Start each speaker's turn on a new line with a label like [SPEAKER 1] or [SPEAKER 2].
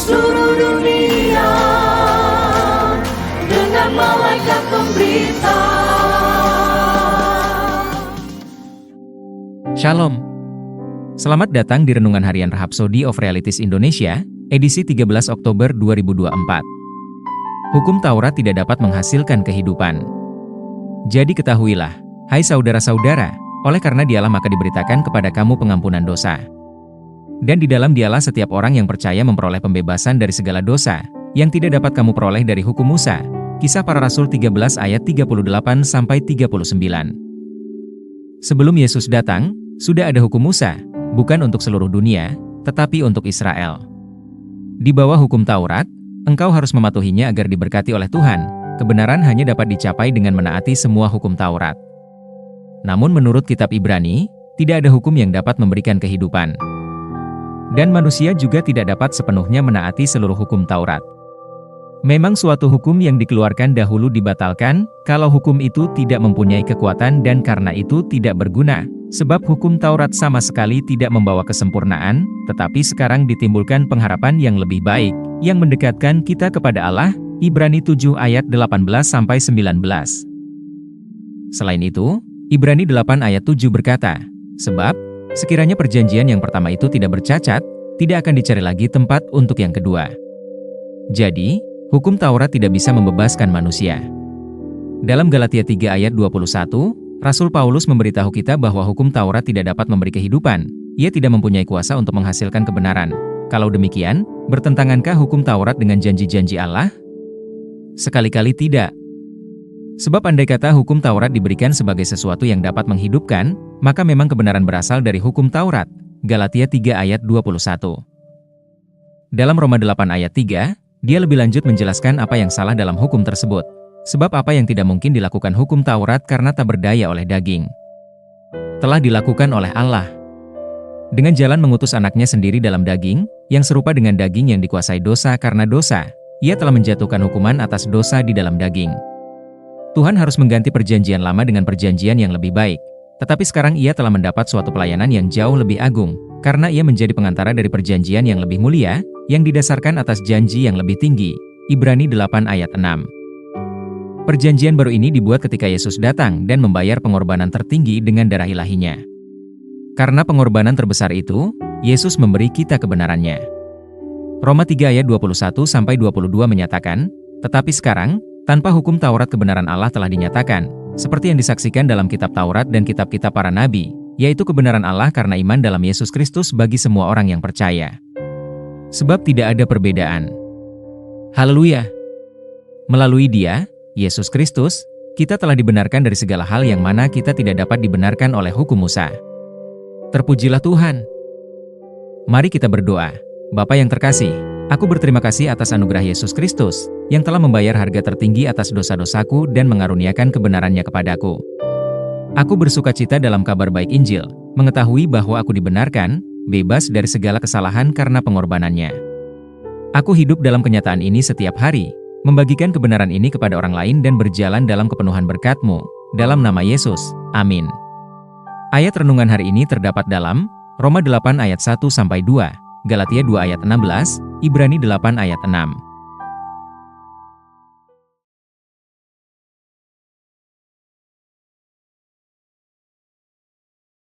[SPEAKER 1] seluruh dunia dengan malaikat pemberita.
[SPEAKER 2] Shalom. Selamat datang di Renungan Harian Rhapsody of Realities Indonesia, edisi 13 Oktober 2024. Hukum Taurat tidak dapat menghasilkan kehidupan. Jadi ketahuilah, hai saudara-saudara, oleh karena dialah maka diberitakan kepada kamu pengampunan dosa. Dan di dalam dialah setiap orang yang percaya memperoleh pembebasan dari segala dosa, yang tidak dapat kamu peroleh dari hukum Musa. Kisah Para Rasul 13 ayat 38-39. Sebelum Yesus datang, sudah ada hukum Musa, bukan untuk seluruh dunia, tetapi untuk Israel. Di bawah hukum Taurat, engkau harus mematuhinya agar diberkati oleh Tuhan. Kebenaran hanya dapat dicapai dengan menaati semua hukum Taurat. Namun menurut kitab Ibrani, tidak ada hukum yang dapat memberikan kehidupan. Dan manusia juga tidak dapat sepenuhnya menaati seluruh hukum Taurat. Memang suatu hukum yang dikeluarkan dahulu dibatalkan, kalau hukum itu tidak mempunyai kekuatan dan karena itu tidak berguna, sebab hukum Taurat sama sekali tidak membawa kesempurnaan, tetapi sekarang ditimbulkan pengharapan yang lebih baik, yang mendekatkan kita kepada Allah, Ibrani 7 ayat 18-19. Selain itu, Ibrani 8 ayat 7 berkata, sebab, sekiranya perjanjian yang pertama itu tidak bercacat, tidak akan dicari lagi tempat untuk yang kedua. Jadi, hukum Taurat tidak bisa membebaskan manusia. Dalam Galatia 3 ayat 21, Rasul Paulus memberitahu kita bahwa hukum Taurat tidak dapat memberi kehidupan, ia tidak mempunyai kuasa untuk menghasilkan kebenaran. Kalau demikian, bertentangankah hukum Taurat dengan janji-janji Allah? Sekali-kali tidak. Sebab andai kata hukum Taurat diberikan sebagai sesuatu yang dapat menghidupkan, maka memang kebenaran berasal dari hukum Taurat. Galatia 3 ayat 21. Dalam Roma 8 ayat 3, dia lebih lanjut menjelaskan apa yang salah dalam hukum tersebut. Sebab apa yang tidak mungkin dilakukan hukum Taurat karena tak berdaya oleh daging, telah dilakukan oleh Allah. Dengan jalan mengutus anaknya sendiri dalam daging, yang serupa dengan daging yang dikuasai dosa karena dosa, ia telah menjatuhkan hukuman atas dosa di dalam daging. Tuhan harus mengganti perjanjian lama dengan perjanjian yang lebih baik. Tetapi sekarang ia telah mendapat suatu pelayanan yang jauh lebih agung, karena ia menjadi pengantara dari perjanjian yang lebih mulia, yang didasarkan atas janji yang lebih tinggi. Ibrani 8 ayat 6. Perjanjian baru ini dibuat ketika Yesus datang dan membayar pengorbanan tertinggi dengan darah ilahinya. Karena pengorbanan terbesar itu, Yesus memberi kita kebenarannya. Roma 3 ayat 21-22 menyatakan, tetapi sekarang, tanpa hukum Taurat kebenaran Allah telah dinyatakan, seperti yang disaksikan dalam kitab Taurat dan kitab-kitab para nabi, yaitu kebenaran Allah karena iman dalam Yesus Kristus bagi semua orang yang percaya. Sebab tidak ada perbedaan. Haleluya! Melalui Dia, Yesus Kristus, kita telah dibenarkan dari segala hal yang mana kita tidak dapat dibenarkan oleh hukum Musa. Terpujilah Tuhan! Mari kita berdoa. Bapa yang terkasih, aku berterima kasih atas anugerah Yesus Kristus, yang telah membayar harga tertinggi atas dosa-dosaku dan mengaruniakan kebenarannya kepadaku. Aku bersukacita dalam kabar baik Injil, mengetahui bahwa aku dibenarkan, bebas dari segala kesalahan karena pengorbanannya. Aku hidup dalam kenyataan ini setiap hari, membagikan kebenaran ini kepada orang lain dan berjalan dalam kepenuhan berkat-Mu, dalam nama Yesus, amin. Ayat renungan hari ini terdapat dalam Roma 8 ayat 1-2, Galatia 2 ayat 16, Ibrani 8 ayat 6.